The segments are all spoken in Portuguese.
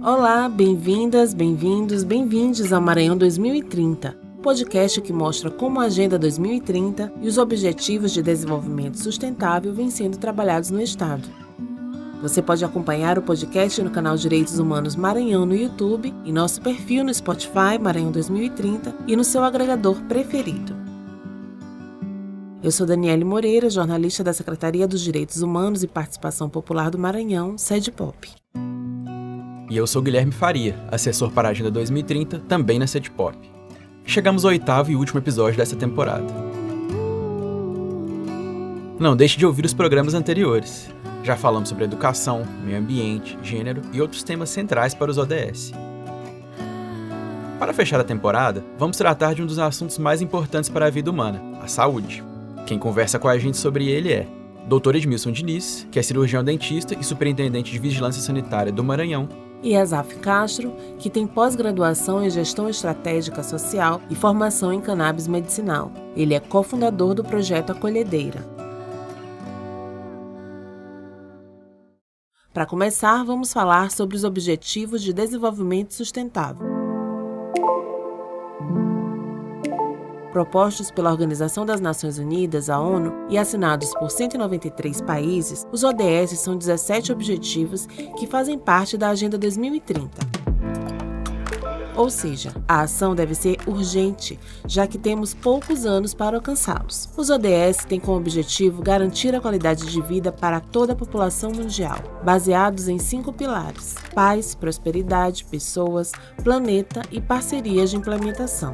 Olá, bem-vindas, bem-vindos, bem-vindes ao Maranhão 2030, podcast que mostra como a Agenda 2030 e os Objetivos de Desenvolvimento Sustentável vêm sendo trabalhados no Estado. Você pode acompanhar o podcast no canal Direitos Humanos Maranhão no YouTube, em nosso perfil no Spotify Maranhão 2030 e no seu agregador preferido. Eu sou Daniele Moreira, jornalista da Secretaria dos Direitos Humanos e Participação Popular do Maranhão, SEDPOP. E eu sou Guilherme Faria, assessor para a Agenda 2030, também na SEDPOP. Chegamos ao 8º e último episódio dessa temporada. Não deixe de ouvir os programas anteriores. Já falamos sobre educação, meio ambiente, gênero e outros temas centrais para os ODS. Para fechar a temporada, vamos tratar de um dos assuntos mais importantes para a vida humana, a saúde. Quem conversa com a gente sobre ele é Dr. Edmilson Diniz, que é cirurgião dentista e superintendente de Vigilância Sanitária do Maranhão, e Azaf Castro, que tem pós-graduação em Gestão Estratégica Social e formação em Cannabis Medicinal. Ele é cofundador do projeto Acolhedeira. Para começar, vamos falar sobre os Objetivos de Desenvolvimento Sustentável. Propostos pela Organização das Nações Unidas, a ONU, e assinados por 193 países, os ODS são 17 objetivos que fazem parte da Agenda 2030. Ou seja, a ação deve ser urgente, já que temos poucos anos para alcançá-los. Os ODS têm como objetivo garantir a qualidade de vida para toda a população mundial, baseados em 5 pilares: paz, prosperidade, pessoas, planeta e parcerias de implementação.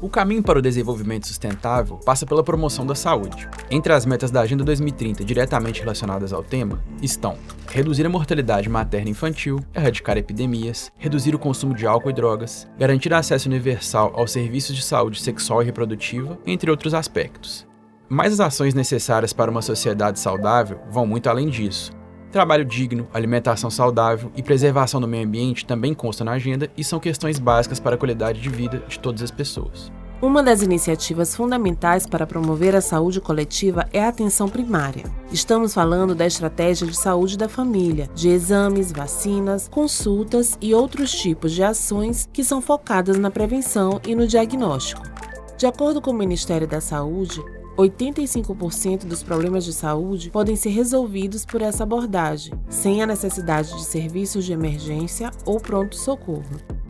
O caminho para o desenvolvimento sustentável passa pela promoção da saúde. Entre as metas da Agenda 2030 diretamente relacionadas ao tema estão reduzir a mortalidade materna e infantil, erradicar epidemias, reduzir o consumo de álcool e drogas, garantir acesso universal aos serviços de saúde sexual e reprodutiva, entre outros aspectos. Mas as ações necessárias para uma sociedade saudável vão muito além disso. Trabalho digno, alimentação saudável e preservação do meio ambiente também constam na agenda e são questões básicas para a qualidade de vida de todas as pessoas. Uma das iniciativas fundamentais para promover a saúde coletiva é a atenção primária. Estamos falando da estratégia de saúde da família, de exames, vacinas, consultas e outros tipos de ações que são focadas na prevenção e no diagnóstico. De acordo com o Ministério da Saúde, 85% dos problemas de saúde podem ser resolvidos por essa abordagem, sem a necessidade de serviços de emergência ou pronto-socorro.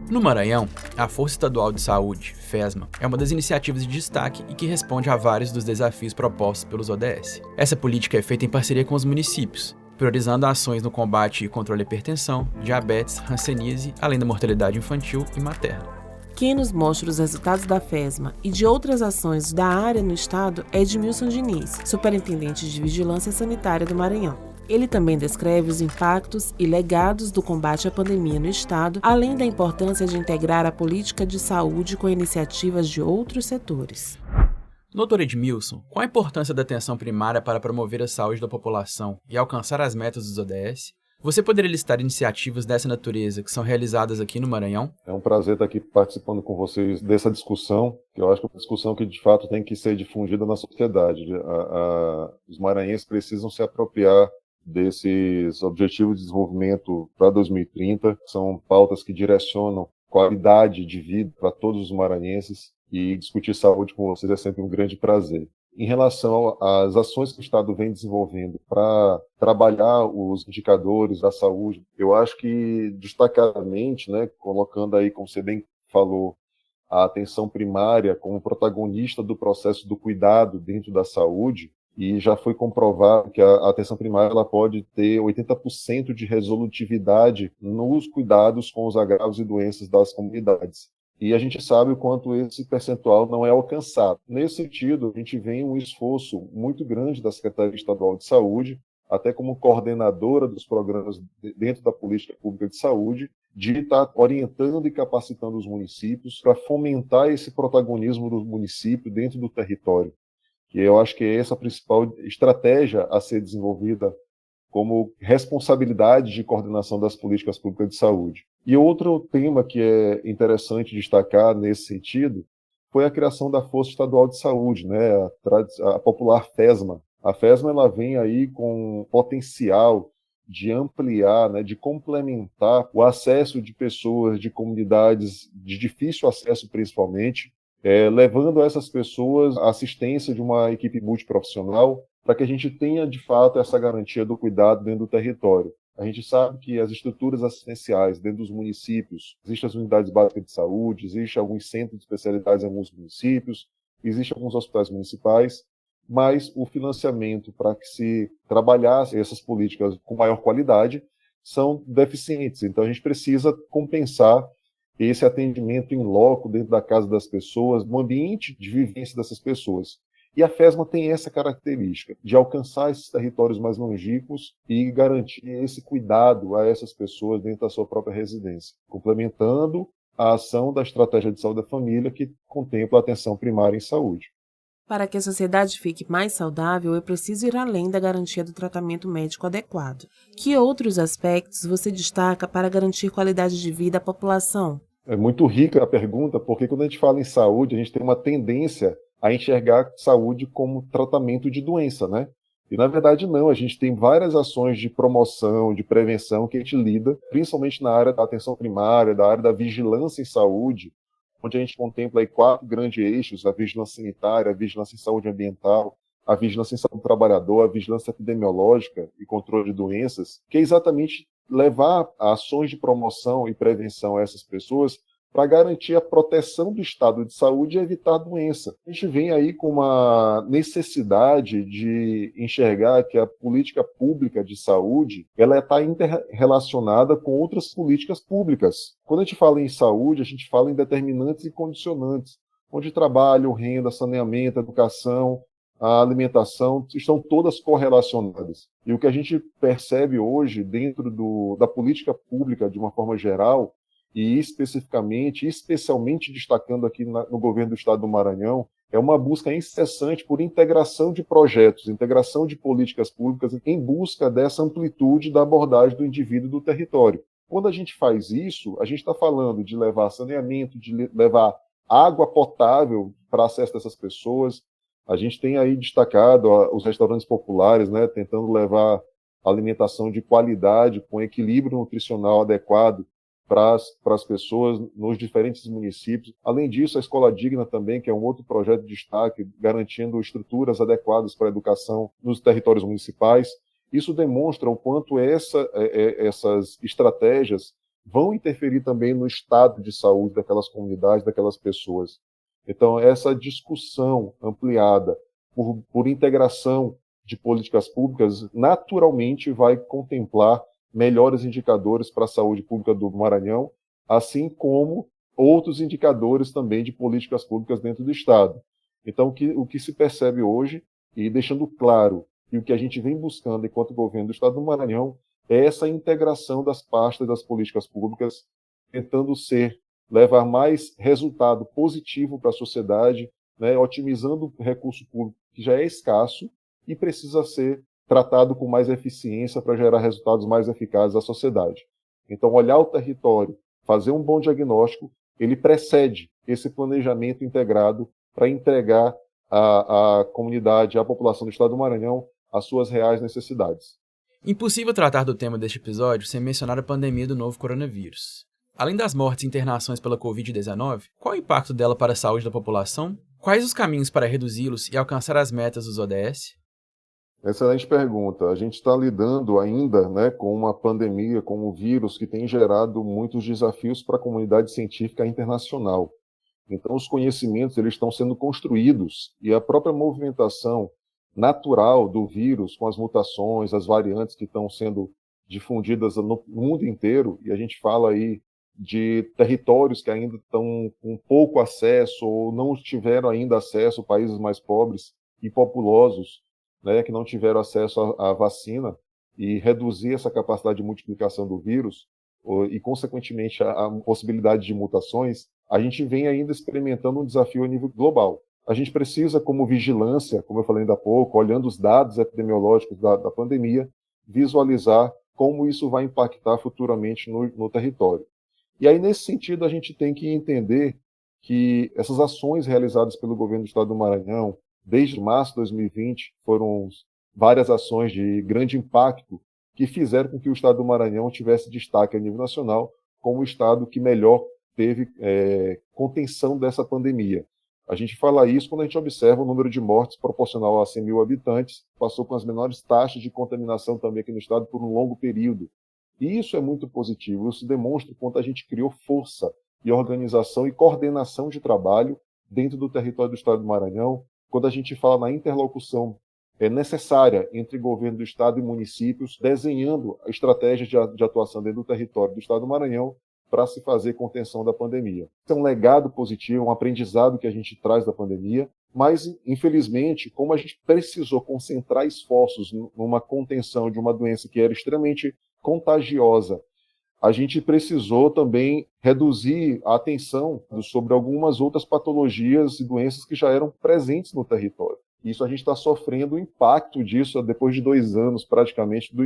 No Maranhão, a Força Estadual de Saúde, FESMA, é uma das iniciativas de destaque e que responde a vários dos desafios propostos pelos ODS. Essa política é feita em parceria com os municípios, priorizando ações no combate e controle à hipertensão, diabetes, hanseníase, além da mortalidade infantil e materna. Quem nos mostra os resultados da FESMA e de outras ações da área no estado é Edmilson Diniz, superintendente de Vigilância Sanitária do Maranhão. Ele também descreve os impactos e legados do combate à pandemia no estado, além da importância de integrar a política de saúde com iniciativas de outros setores. Dr. Edmilson, qual a importância da atenção primária para promover a saúde da população e alcançar as metas dos ODS? Você poderia listar iniciativas dessa natureza que são realizadas aqui no Maranhão? É um prazer estar aqui participando com vocês dessa discussão, que eu acho que é uma discussão que de fato tem que ser difundida na sociedade. Os maranhenses precisam se apropriar desses objetivos de desenvolvimento para 2030, que são pautas que direcionam qualidade de vida para todos os maranhenses, e discutir saúde com vocês é sempre um grande prazer. Em relação às ações que o Estado vem desenvolvendo para trabalhar os indicadores da saúde, eu acho que, destacadamente, colocando aí, como você bem falou, a atenção primária como protagonista do processo do cuidado dentro da saúde, e já foi comprovado que a atenção primária ela pode ter 80% de resolutividade nos cuidados com os agravos e doenças das comunidades. E a gente sabe o quanto esse percentual não é alcançado. Nesse sentido, a gente vê um esforço muito grande da Secretaria Estadual de Saúde, até como coordenadora dos programas dentro da política pública de saúde, de estar orientando e capacitando os municípios para fomentar esse protagonismo do município dentro do território. Que eu acho que é essa a principal estratégia a ser desenvolvida como responsabilidade de coordenação das políticas públicas de saúde. E outro tema que é interessante destacar nesse sentido foi a criação da Força Estadual de Saúde, a popular FESMA, A FESMA ela vem aí com potencial de ampliar, né, de complementar o acesso de pessoas de comunidades de difícil acesso, principalmente, levando a essas pessoas a assistência de uma equipe multiprofissional para que a gente tenha, de fato, essa garantia do cuidado dentro do território. A gente sabe que as estruturas assistenciais dentro dos municípios, existem as unidades básicas de saúde, existem alguns centros de especialidades em alguns municípios, existem alguns hospitais municipais, mas o financiamento para que se trabalhasse essas políticas com maior qualidade são deficientes. Então a gente precisa compensar esse atendimento em loco dentro da casa das pessoas, no ambiente de vivência dessas pessoas. E a FESMA tem essa característica de alcançar esses territórios mais longínquos e garantir esse cuidado a essas pessoas dentro da sua própria residência, complementando a ação da Estratégia de Saúde da Família, que contempla a atenção primária em saúde. Para que a sociedade fique mais saudável, é preciso ir além da garantia do tratamento médico adequado. Que outros aspectos você destaca para garantir qualidade de vida à população? É muito rica a pergunta, porque quando a gente fala em saúde, a gente tem uma tendência a enxergar saúde como tratamento de doença, né? E na verdade não, a gente tem várias ações de promoção, de prevenção que a gente lida, principalmente na área da atenção primária, da área da vigilância em saúde, onde a gente contempla aí 4 grandes eixos: a vigilância sanitária, a vigilância em saúde ambiental, a vigilância em saúde do trabalhador, a vigilância epidemiológica e controle de doenças, que é exatamente levar ações de promoção e prevenção a essas pessoas para garantir a proteção do estado de saúde e evitar doença. A gente vem aí com uma necessidade de enxergar que a política pública de saúde ela está interrelacionada com outras políticas públicas. Quando a gente fala em saúde, a gente fala em determinantes e condicionantes, onde trabalho, renda, saneamento, educação, a alimentação estão todas correlacionadas. E o que a gente percebe hoje dentro da política pública de uma forma geral, e especialmente destacando aqui no governo do estado do Maranhão, é uma busca incessante por integração de projetos, integração de políticas públicas em busca dessa amplitude da abordagem do indivíduo e do território. Quando a gente faz isso, a gente está falando de levar saneamento, de levar água potável para acesso dessas pessoas. A gente tem aí destacado os restaurantes populares, né, tentando levar alimentação de qualidade, com equilíbrio nutricional adequado para as pessoas nos diferentes municípios. Além disso, a Escola Digna também, que é um outro projeto de destaque, garantindo estruturas adequadas para a educação nos territórios municipais. Isso demonstra o quanto essas estratégias vão interferir também no estado de saúde daquelas comunidades, daquelas pessoas. Então, essa discussão ampliada por integração de políticas públicas naturalmente vai contemplar melhores indicadores para a saúde pública do Maranhão, assim como outros indicadores também de políticas públicas dentro do Estado. Então, o que se percebe hoje, e deixando claro, e o que a gente vem buscando enquanto governo do Estado do Maranhão, é essa integração das pastas das políticas públicas, tentando levar mais resultado positivo para a sociedade, né, otimizando o recurso público que já é escasso e precisa ser tratado com mais eficiência para gerar resultados mais eficazes à sociedade. Então, olhar o território, fazer um bom diagnóstico, ele precede esse planejamento integrado para entregar à comunidade, à população do Estado do Maranhão, as suas reais necessidades. Impossível tratar do tema deste episódio sem mencionar a pandemia do novo coronavírus. Além das mortes e internações pela Covid-19, qual o impacto dela para a saúde da população? Quais os caminhos para reduzi-los e alcançar as metas dos ODS? Excelente pergunta. A gente está lidando ainda, né, com uma pandemia, com um vírus que tem gerado muitos desafios para a comunidade científica internacional. Então, os conhecimentos eles estão sendo construídos e a própria movimentação natural do vírus, com as mutações, as variantes que estão sendo difundidas no mundo inteiro, e a gente fala aí de territórios que ainda estão com pouco acesso ou não tiveram ainda acesso, países mais pobres e populosos, né, que não tiveram acesso à vacina, e reduzir essa capacidade de multiplicação do vírus e, consequentemente, a possibilidade de mutações, a gente vem ainda experimentando um desafio a nível global. A gente precisa, como vigilância, como eu falei ainda há pouco, olhando os dados epidemiológicos da pandemia, visualizar como isso vai impactar futuramente no território. E aí, nesse sentido, a gente tem que entender que essas ações realizadas pelo governo do Estado do Maranhão, desde março de 2020, foram várias ações de grande impacto que fizeram com que o estado do Maranhão tivesse destaque a nível nacional como o estado que melhor teve contenção dessa pandemia. A gente fala isso quando a gente observa o número de mortes proporcional a 100 mil habitantes, passou com as menores taxas de contaminação também aqui no estado por um longo período. E isso é muito positivo, isso demonstra o quanto a gente criou força e organização e coordenação de trabalho dentro do território do estado do Maranhão, quando a gente fala na interlocução necessária entre governo do estado e municípios, desenhando estratégias de atuação dentro do território do estado do Maranhão para se fazer contenção da pandemia. Isso é um legado positivo, um aprendizado que a gente traz da pandemia, mas, infelizmente, como a gente precisou concentrar esforços numa contenção de uma doença que era extremamente contagiosa, a gente precisou também reduzir a atenção sobre algumas outras patologias e doenças que já eram presentes no território. Isso a gente está sofrendo o impacto disso depois de 2 anos, praticamente, do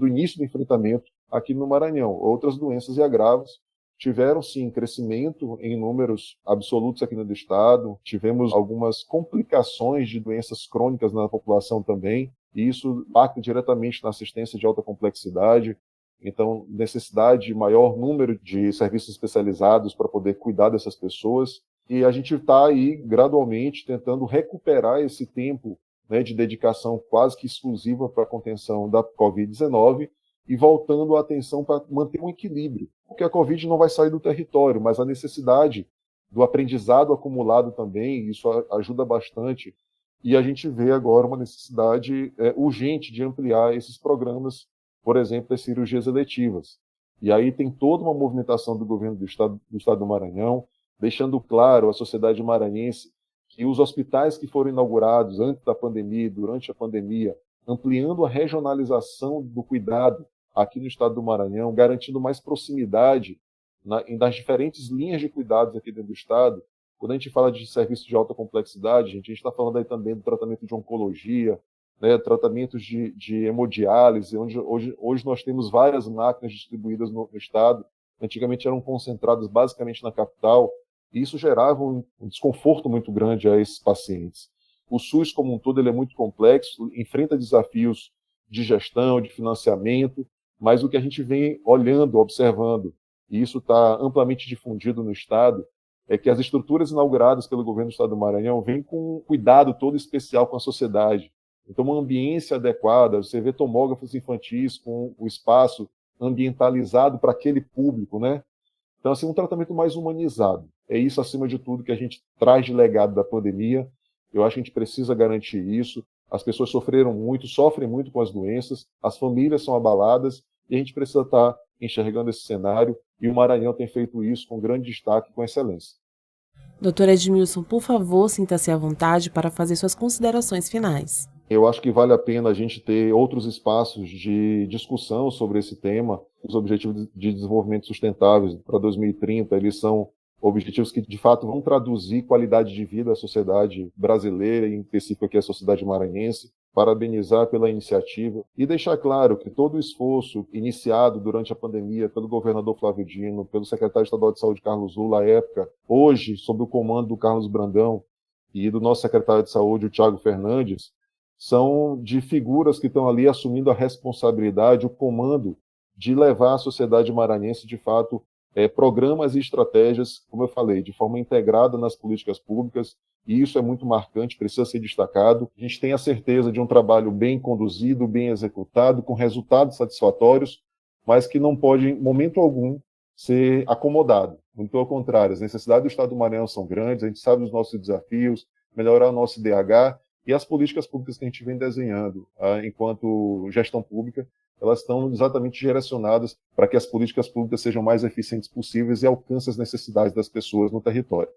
início do enfrentamento aqui no Maranhão. Outras doenças e agravos tiveram, sim, crescimento em números absolutos aqui no estado. Tivemos algumas complicações de doenças crônicas na população também, e isso impacta diretamente na assistência de alta complexidade. Então, necessidade de maior número de serviços especializados para poder cuidar dessas pessoas. E a gente está aí, gradualmente, tentando recuperar esse tempo, né, de dedicação quase que exclusiva para a contenção da Covid-19 e voltando a atenção para manter um equilíbrio. Porque a Covid não vai sair do território, mas a necessidade do aprendizado acumulado também, isso ajuda bastante. E a gente vê agora uma necessidade urgente de ampliar esses programas, por exemplo, as cirurgias eletivas. E aí tem toda uma movimentação do governo do estado do Maranhão, deixando claro à sociedade maranhense que os hospitais que foram inaugurados antes da pandemia e durante a pandemia, ampliando a regionalização do cuidado aqui no estado do Maranhão, garantindo mais proximidade nas diferentes linhas de cuidados aqui dentro do estado. Quando a gente fala de serviços de alta complexidade, a gente está falando aí também do tratamento de oncologia, né, tratamentos de hemodiálise, onde hoje nós temos várias máquinas distribuídas no estado. Antigamente eram concentradas basicamente na capital, e isso gerava um desconforto muito grande a esses pacientes. O SUS, como um todo, ele é muito complexo, enfrenta desafios de gestão, de financiamento, mas o que a gente vem olhando, observando, e isso está amplamente difundido no estado, é que as estruturas inauguradas pelo governo do estado do Maranhão vêm com um cuidado todo especial com a sociedade. Então, uma ambiência adequada, você vê tomógrafos infantis com o espaço ambientalizado para aquele público, né? Então, assim, um tratamento mais humanizado. É isso, acima de tudo, que a gente traz de legado da pandemia. Eu acho que a gente precisa garantir isso. As pessoas sofrem muito com as doenças, as famílias são abaladas, e a gente precisa estar enxergando esse cenário, e o Maranhão tem feito isso com grande destaque e com excelência. Doutor Edmilson, por favor, sinta-se à vontade para fazer suas considerações finais. Eu acho que vale a pena a gente ter outros espaços de discussão sobre esse tema. Os Objetivos de Desenvolvimento Sustentáveis para 2030, eles são objetivos que, de fato, vão traduzir qualidade de vida à sociedade brasileira, e em específico aqui a sociedade maranhense. Parabenizar pela iniciativa e deixar claro que todo o esforço iniciado durante a pandemia pelo governador Flávio Dino, pelo secretário estadual de saúde Carlos Lula à época, hoje, sob o comando do Carlos Brandão e do nosso secretário de saúde, o Thiago Fernandes, são de figuras que estão ali assumindo a responsabilidade, o comando de levar a sociedade maranhense, de fato, programas e estratégias, como eu falei, de forma integrada nas políticas públicas, e isso é muito marcante, precisa ser destacado. A gente tem a certeza de um trabalho bem conduzido, bem executado, com resultados satisfatórios, mas que não pode, em momento algum, ser acomodado. Muito pelo contrário, as necessidades do Estado do Maranhão são grandes, a gente sabe dos nossos desafios, melhorar o nosso IDH, e as políticas públicas que a gente vem desenhando enquanto gestão pública, elas estão exatamente direcionadas para que as políticas públicas sejam mais eficientes possíveis e alcancem as necessidades das pessoas no território.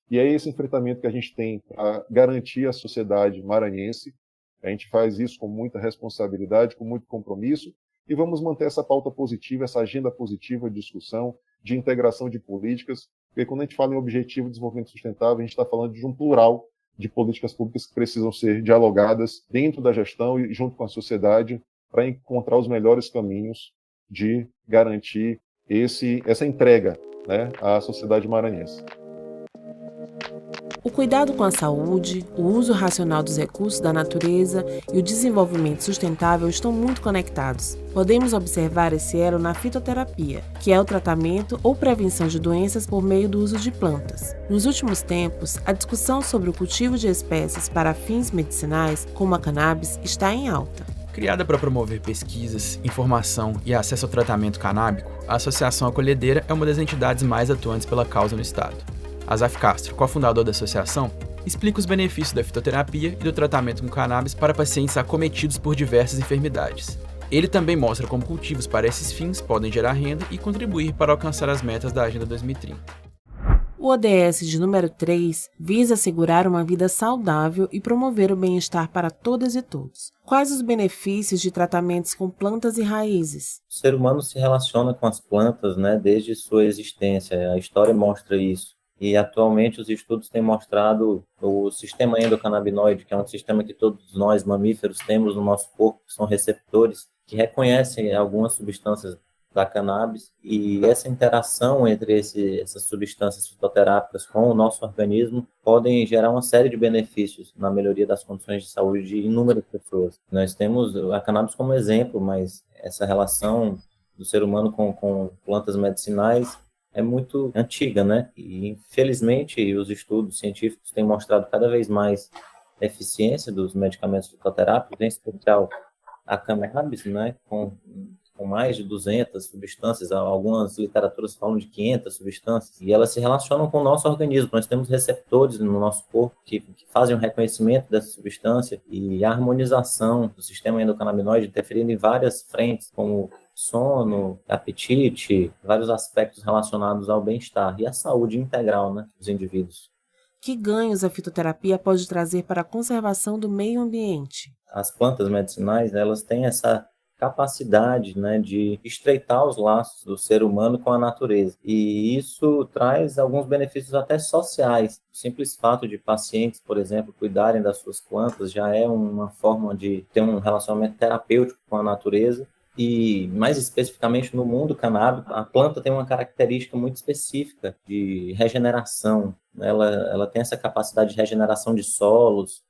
E é esse enfrentamento que a gente tem para garantir a sociedade maranhense. A gente faz isso com muita responsabilidade, com muito compromisso, e vamos manter essa pauta positiva, essa agenda positiva de discussão, de integração de políticas, porque quando a gente fala em objetivo de desenvolvimento sustentável, a gente está falando de um plural de políticas públicas que precisam ser dialogadas dentro da gestão e junto com a sociedade para encontrar os melhores caminhos de garantir essa entrega, né, à sociedade maranhense. O cuidado com a saúde, o uso racional dos recursos da natureza e o desenvolvimento sustentável estão muito conectados. Podemos observar esse elo na fitoterapia, que é o tratamento ou prevenção de doenças por meio do uso de plantas. Nos últimos tempos, a discussão sobre o cultivo de espécies para fins medicinais, como a cannabis, está em alta. Criada para promover pesquisas, informação e acesso ao tratamento canábico, a Associação Acolhedeira é uma das entidades mais atuantes pela causa no estado. Azaf Castro, cofundador da associação, explica os benefícios da fitoterapia e do tratamento com cannabis para pacientes acometidos por diversas enfermidades. Ele também mostra como cultivos para esses fins podem gerar renda e contribuir para alcançar as metas da Agenda 2030. O ODS de número 3 visa assegurar uma vida saudável e promover o bem-estar para todas e todos. Quais os benefícios de tratamentos com plantas e raízes? O ser humano se relaciona com as plantas, né, desde sua existência. A história mostra isso. E atualmente os estudos têm mostrado o sistema endocannabinoide, que é um sistema que todos nós, mamíferos, temos no nosso corpo, que são receptores que reconhecem algumas substâncias da cannabis, e essa interação entre essas substâncias fitoterápicas com o nosso organismo podem gerar uma série de benefícios na melhoria das condições de saúde de inúmeras pessoas. Nós temos a cannabis como exemplo, mas essa relação do ser humano com plantas medicinais é muito antiga, né? E, infelizmente, os estudos científicos têm mostrado cada vez mais a eficiência dos medicamentos fitoterápicos, em especial a cannabis, né? Com mais de 200 substâncias, algumas literaturas falam de 500 substâncias, e elas se relacionam com o nosso organismo. Nós temos receptores no nosso corpo que fazem o reconhecimento dessa substância e a harmonização do sistema endocannabinoide interferindo em várias frentes, como sono, apetite, vários aspectos relacionados ao bem-estar e à saúde integral, né, dos indivíduos. Que ganhos a fitoterapia pode trazer para a conservação do meio ambiente? As plantas medicinais, elas têm essa capacidade, né, de estreitar os laços do ser humano com a natureza. E isso traz alguns benefícios até sociais. O simples fato de pacientes, por exemplo, cuidarem das suas plantas já é uma forma de ter um relacionamento terapêutico com a natureza. E, mais especificamente no mundo canábico, a planta tem uma característica muito específica de regeneração. Ela tem essa capacidade de regeneração de solos,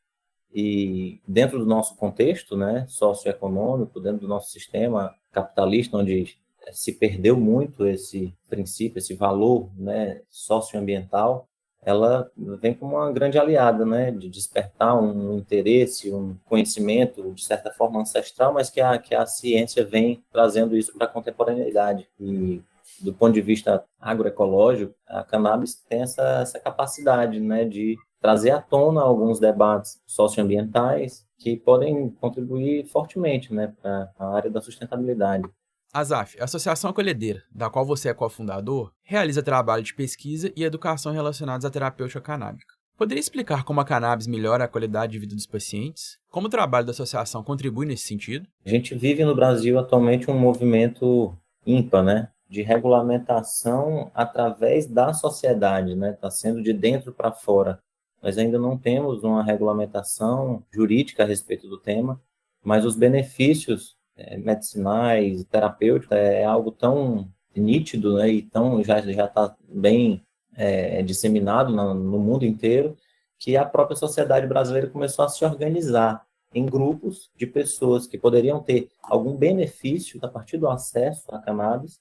e dentro do nosso contexto, né, socioeconômico, dentro do nosso sistema capitalista, onde se perdeu muito esse princípio, esse valor, né, socioambiental, ela vem como uma grande aliada, né, de despertar um interesse, um conhecimento, de certa forma, ancestral, mas que a ciência vem trazendo isso para a contemporaneidade. E, do ponto de vista agroecológico, a cannabis tem essa capacidade, né, de trazer à tona alguns debates socioambientais que podem contribuir fortemente, né, para a área da sustentabilidade. Azaf, a Associação Acolhedeira, da qual você é cofundador, realiza trabalho de pesquisa e educação relacionados à terapêutica canábica. Poderia explicar como a cannabis melhora a qualidade de vida dos pacientes? Como o trabalho da associação contribui nesse sentido? A gente vive no Brasil atualmente um movimento ímpar, né, de regulamentação através da sociedade, né, está sendo de dentro para fora. Nós ainda não temos uma regulamentação jurídica a respeito do tema, mas os benefícios medicinais, terapêuticos, é algo tão nítido, né, e já está bem disseminado no mundo inteiro, que a própria sociedade brasileira começou a se organizar em grupos de pessoas que poderiam ter algum benefício a partir do acesso à cannabis.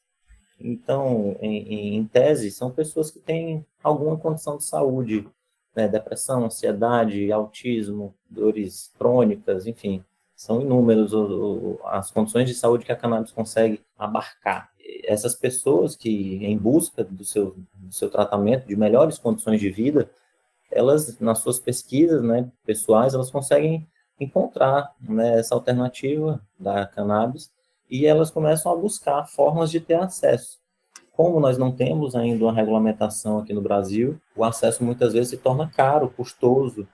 Então, em tese, são pessoas que têm alguma condição de saúde, né, depressão, ansiedade, autismo, dores crônicas, enfim, são inúmeros as condições de saúde que a cannabis consegue abarcar. Essas pessoas que, em busca do seu tratamento, de melhores condições de vida, elas, nas suas pesquisas, né, pessoais, elas conseguem encontrar, né, essa alternativa da cannabis e elas começam a buscar formas de ter acesso. Como nós não temos ainda uma regulamentação aqui no Brasil, o acesso muitas vezes se torna caro, custoso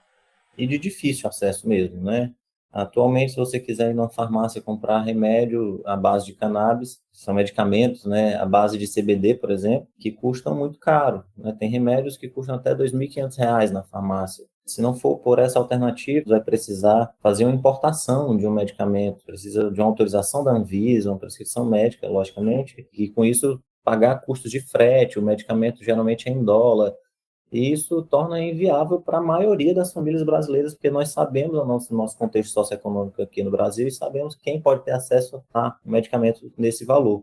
e de difícil acesso mesmo, né? Atualmente, se você quiser ir numa farmácia comprar remédio à base de cannabis, são medicamentos, né, à base de CBD, por exemplo, que custam muito caro, né? Tem remédios que custam até R$ 2.500 na farmácia. Se não for por essa alternativa, vai precisar fazer uma importação de um medicamento, precisa de uma autorização da Anvisa, uma prescrição médica, logicamente, e com isso pagar custos de frete, o medicamento geralmente é em dólar, E isso torna inviável para a maioria das famílias brasileiras, porque nós sabemos o nosso contexto socioeconômico aqui no Brasil e sabemos quem pode ter acesso a um medicamento nesse valor.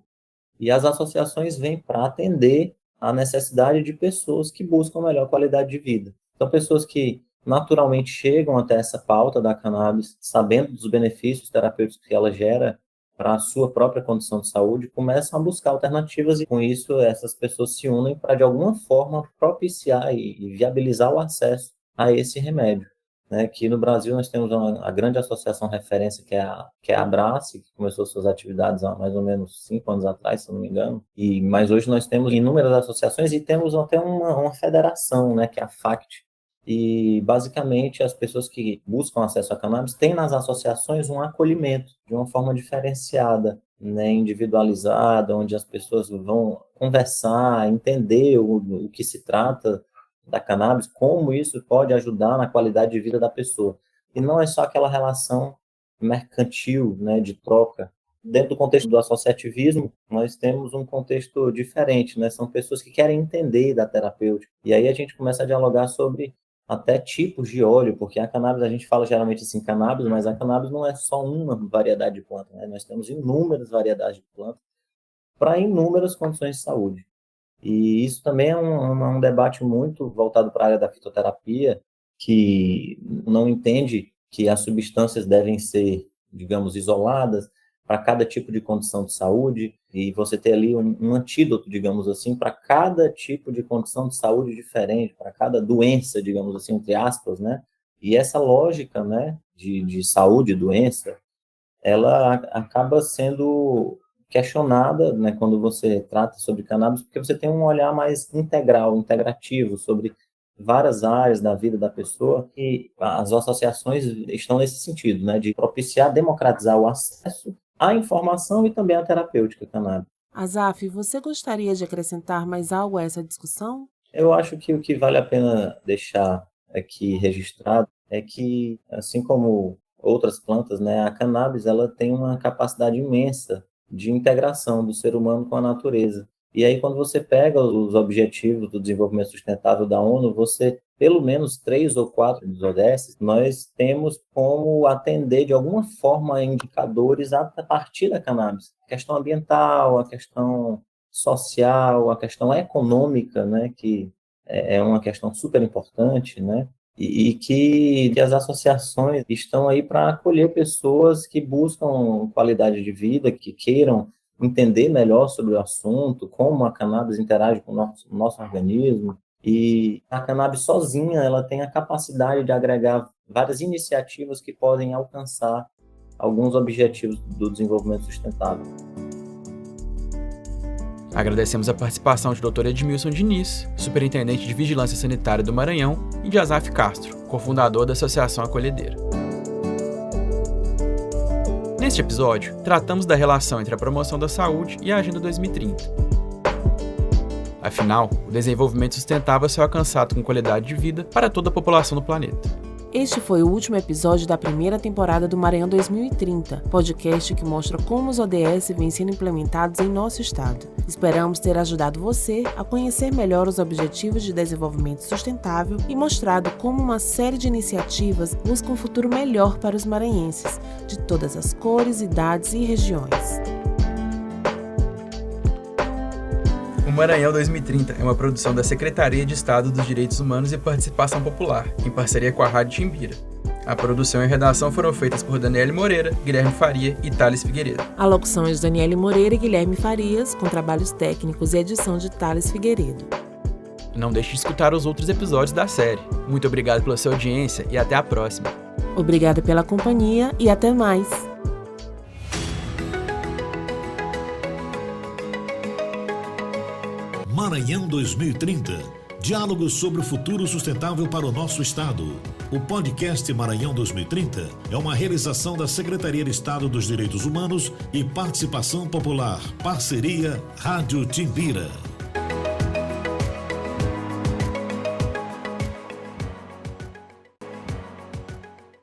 E as associações vêm para atender a necessidade de pessoas que buscam melhor qualidade de vida. Então, pessoas que naturalmente chegam até essa pauta da cannabis, sabendo dos benefícios terapêuticos que ela gera para a sua própria condição de saúde, começam a buscar alternativas e, com isso, essas pessoas se unem para, de alguma forma, propiciar e viabilizar o acesso a esse remédio. Né? Aqui no Brasil nós temos a grande associação referência, que é a Abrace, que começou suas atividades há mais ou menos 5 anos atrás, se não me engano, mas hoje nós temos inúmeras associações e temos até uma federação, né, que é a FACT, e basicamente as pessoas que buscam acesso a cannabis têm nas associações um acolhimento de uma forma diferenciada, né, individualizada, onde as pessoas vão conversar, entender o que se trata da cannabis, como isso pode ajudar na qualidade de vida da pessoa. E não é só aquela relação mercantil, né, de troca. Dentro do contexto do associativismo, nós temos um contexto diferente, né? São pessoas que querem entender da terapêutica. E aí a gente começa a dialogar sobre até tipos de óleo, porque a cannabis, a gente fala geralmente assim, cannabis, mas a cannabis não é só uma variedade de planta, né? Nós temos inúmeras variedades de plantas para inúmeras condições de saúde. E isso também é um debate muito voltado para a área da fitoterapia, que não entende que as substâncias devem ser, digamos, isoladas para cada tipo de condição de saúde, e você ter ali um antídoto, digamos assim, para cada tipo de condição de saúde diferente, para cada doença, digamos assim, entre aspas, né? E essa lógica, né, de saúde e doença, ela acaba sendo questionada, né, quando você trata sobre cannabis, porque você tem um olhar mais integral, integrativo, sobre várias áreas da vida da pessoa, e as associações estão nesse sentido, né, de propiciar, democratizar o acesso à informação e também à terapêutica canábica. Azaf, você gostaria de acrescentar mais algo a essa discussão? Eu acho que o que vale a pena deixar aqui registrado é que, assim como outras plantas, né, a cannabis ela tem uma capacidade imensa de integração do ser humano com a natureza. E aí, quando você pega os objetivos do desenvolvimento sustentável da ONU, você, pelo menos 3 ou 4 dos ODS, nós temos como atender, de alguma forma, indicadores a partir da cannabis. A questão ambiental, a questão social, a questão econômica, né, que é uma questão super importante, né, e que as associações estão aí para acolher pessoas que buscam qualidade de vida, que queiram entender melhor sobre o assunto, como a cannabis interage com o nosso organismo. E a cannabis sozinha, ela tem a capacidade de agregar várias iniciativas que podem alcançar alguns objetivos do desenvolvimento sustentável. Agradecemos a participação de Dr. Edmilson Diniz, superintendente de Vigilância Sanitária do Maranhão, e de Azaf Castro, cofundador da Associação Acolhedeira. Neste episódio, tratamos da relação entre a promoção da saúde e a Agenda 2030. Afinal, o desenvolvimento sustentável é alcançado com qualidade de vida para toda a população do planeta. Este foi o último episódio da primeira temporada do Maranhão 2030, podcast que mostra como os ODS vêm sendo implementados em nosso estado. Esperamos ter ajudado você a conhecer melhor os Objetivos de Desenvolvimento Sustentável e mostrado como uma série de iniciativas busca um futuro melhor para os maranhenses, de todas as cores, idades e regiões. O Maranhão 2030 é uma produção da Secretaria de Estado dos Direitos Humanos e Participação Popular, em parceria com a Rádio Timbira. A produção e a redação foram feitas por Daniele Moreira, Guilherme Faria e Thales Figueiredo. A locução é de Daniele Moreira e Guilherme Farias, com trabalhos técnicos e edição de Thales Figueiredo. Não deixe de escutar os outros episódios da série. Muito obrigado pela sua audiência e até a próxima. Obrigada pela companhia e até mais! Maranhão 2030. Diálogos sobre o futuro sustentável para o nosso estado. O podcast Maranhão 2030 é uma realização da Secretaria de Estado dos Direitos Humanos e Participação Popular. Parceria Rádio Timbira.